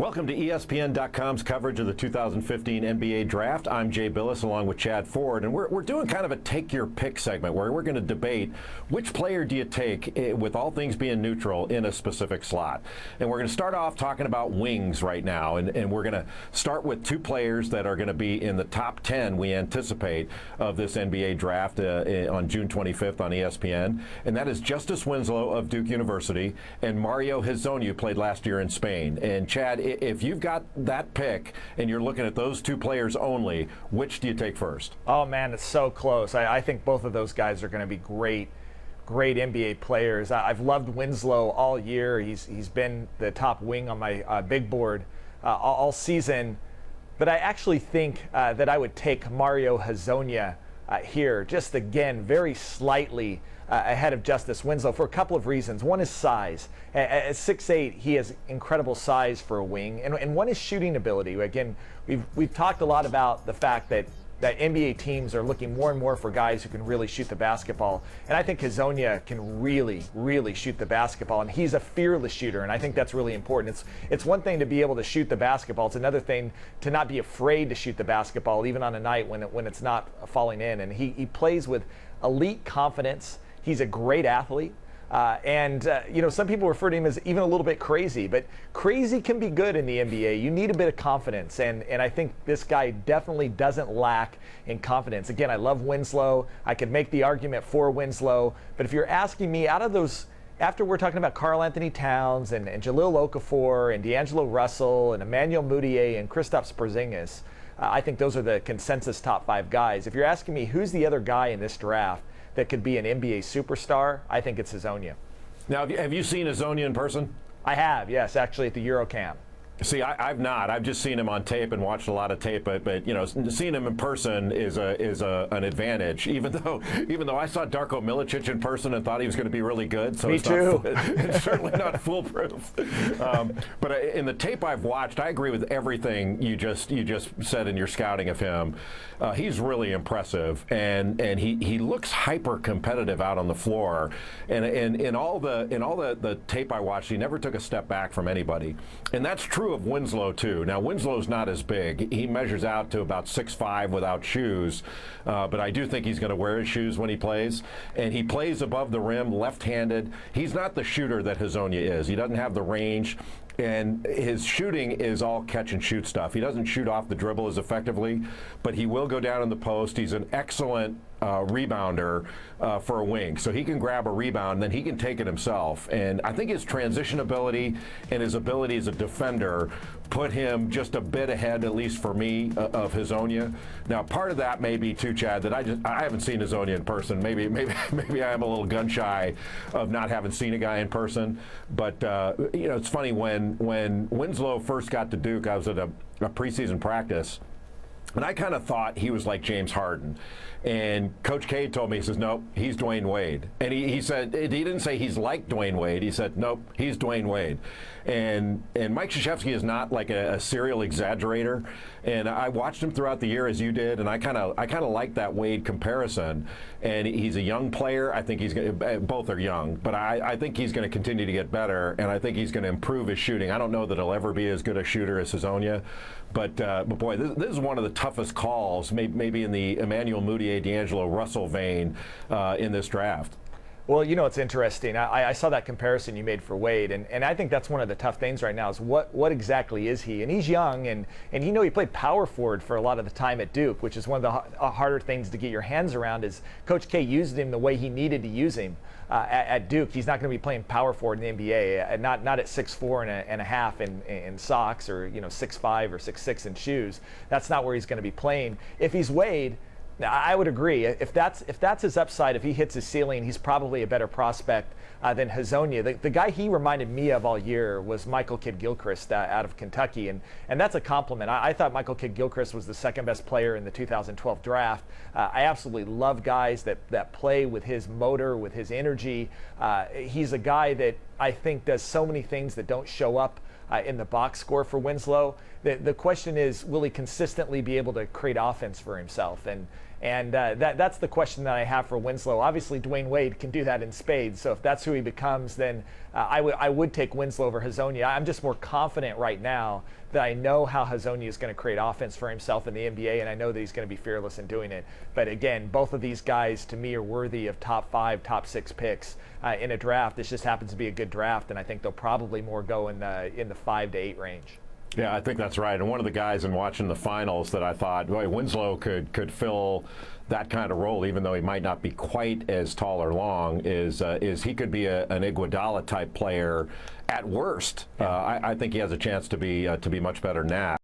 Welcome to ESPN.com's coverage of the 2015 NBA Draft. I'm Jay Bilas along with Chad Ford, and we're doing kind of a take your pick segment where we're going to debate which player do you take, with all things being neutral, in a specific slot. And we're going to start off talking about wings right now, and we're going to start with two players that are going to be in the top 10, we anticipate, of this NBA Draft on June 25th on ESPN, and that is Justise Winslow of Duke University and Mario Hezonja, who played last year in Spain. And Chad, if you've got that pick and you're looking at those two players only, which do you take first? Oh, man, it's so close. I think both of those guys are going to be great NBA players. I've loved Winslow all year. He's been the top wing on my big board all season. But I actually think that I would take Mario Hezonja here, just again, very slightly ahead of Justise Winslow for a couple of reasons. One is size. At 6'8", he has incredible size for a wing, and one is shooting ability. Again, we've talked a lot about the fact that NBA teams are looking more and more for guys who can really shoot the basketball, and I think Hezonja can really, really shoot the basketball, and he's a fearless shooter, and I think that's really important. It's one thing to be able to shoot the basketball. It's another thing to not be afraid to shoot the basketball, even on a night when it's not falling in, and he plays with elite confidence. He's a great athlete. Some people refer to him as even a little bit crazy, but crazy can be good in the NBA. You need a bit of confidence, and I think this guy definitely doesn't lack in confidence. Again, I love Winslow. I could make the argument for Winslow, but if you're asking me, out of those, after we're talking about Karl Anthony Towns and Jahlil Okafor and D'Angelo Russell and Emmanuel Mudiay and Kristaps Porzingis, I think those are the consensus top 5 guys. If you're asking me who's the other guy in this draft that could be an NBA superstar, I think it's Hezonja. Now, have you seen Hezonja in person? I have, yes, actually at the Eurocamp. See, I've not. I've just seen him on tape and watched a lot of tape, but seeing him in person is an advantage. Even though I saw Darko Milicic in person and thought he was going to be really good, so Me too. It's certainly not foolproof. But in the tape I've watched, I agree with everything you just said in your scouting of him. He's really impressive, and he looks hyper competitive out on the floor. And in all the tape I watched, he never took a step back from anybody, and that's true of Winslow too. Now, Winslow's not as big. He measures out to about 6'5" without shoes, but I do think he's going to wear his shoes when he plays, and he plays above the rim, left-handed. He's not the shooter that Hezonja is. He doesn't have the range, and his shooting is all catch-and-shoot stuff. He doesn't shoot off the dribble as effectively, but he will go down in the post. He's an excellent rebounder for a wing, so he can grab a rebound and then he can take it himself. And I think his transition ability and his ability as a defender put him just a bit ahead, at least for me, of Hezonja. Now, part of that may be too, Chad, that I haven't seen Hezonja in person. Maybe I am a little gun shy of not having seen a guy in person. But it's funny, when Winslow first got to Duke, I was at a preseason practice, and I kind of thought he was like James Harden. And Coach K told me, he says, nope, he's Dwayne Wade. And he said, he didn't say he's like Dwayne Wade. He said, nope, he's Dwayne Wade. And Mike Krzyzewski is not like a serial exaggerator. And I watched him throughout the year, as you did, and I kind of like that Wade comparison. And he's a young player. I think both are young, but I think he's going to continue to get better, and I think he's going to improve his shooting. I don't know that he'll ever be as good a shooter as Hezonja, but boy, this is one of the toughest calls, maybe in the Emmanuel Mudiay, D'Angelo Russell vein in this draft. Well, it's interesting. I saw that comparison you made for Wade, and I think that's one of the tough things right now is what exactly is he? And he's young, and he played power forward for a lot of the time at Duke, which is one of the harder things to get your hands around. Is Coach K used him the way he needed to use him at Duke. He's not going to be playing power forward in the NBA, not at 6'4" and a half in socks, or 6'5" or 6'6" in shoes. That's not where he's going to be playing. If he's Wade, I would agree. If that's his upside, if he hits his ceiling, he's probably a better prospect than Hezonja. The guy he reminded me of all year was Michael Kidd-Gilchrist out of Kentucky, and that's a compliment. I thought Michael Kidd-Gilchrist was the second best player in the 2012 draft. I absolutely love guys that play with his motor, with his energy. He's a guy that I think does so many things that don't show up in the box score for Winslow. The question is, will he consistently be able to create offense for himself? And And that's the question that I have for Winslow. Obviously, Dwayne Wade can do that in spades. So if that's who he becomes, then I would take Winslow over Hezonja. I'm just more confident right now that I know how Hezonja is going to create offense for himself in the NBA, and I know that he's going to be fearless in doing it. But again, both of these guys, to me, are worthy of top 5, top 6 picks in a draft. This just happens to be a good draft, and I think they'll probably more go in the 5 to 8 range. Yeah, I think that's right. And one of the guys in watching the finals that I thought, boy, Winslow could fill that kind of role, even though he might not be quite as tall or long, is he could be an Iguodala type player at worst. I think he has a chance to be much better than that.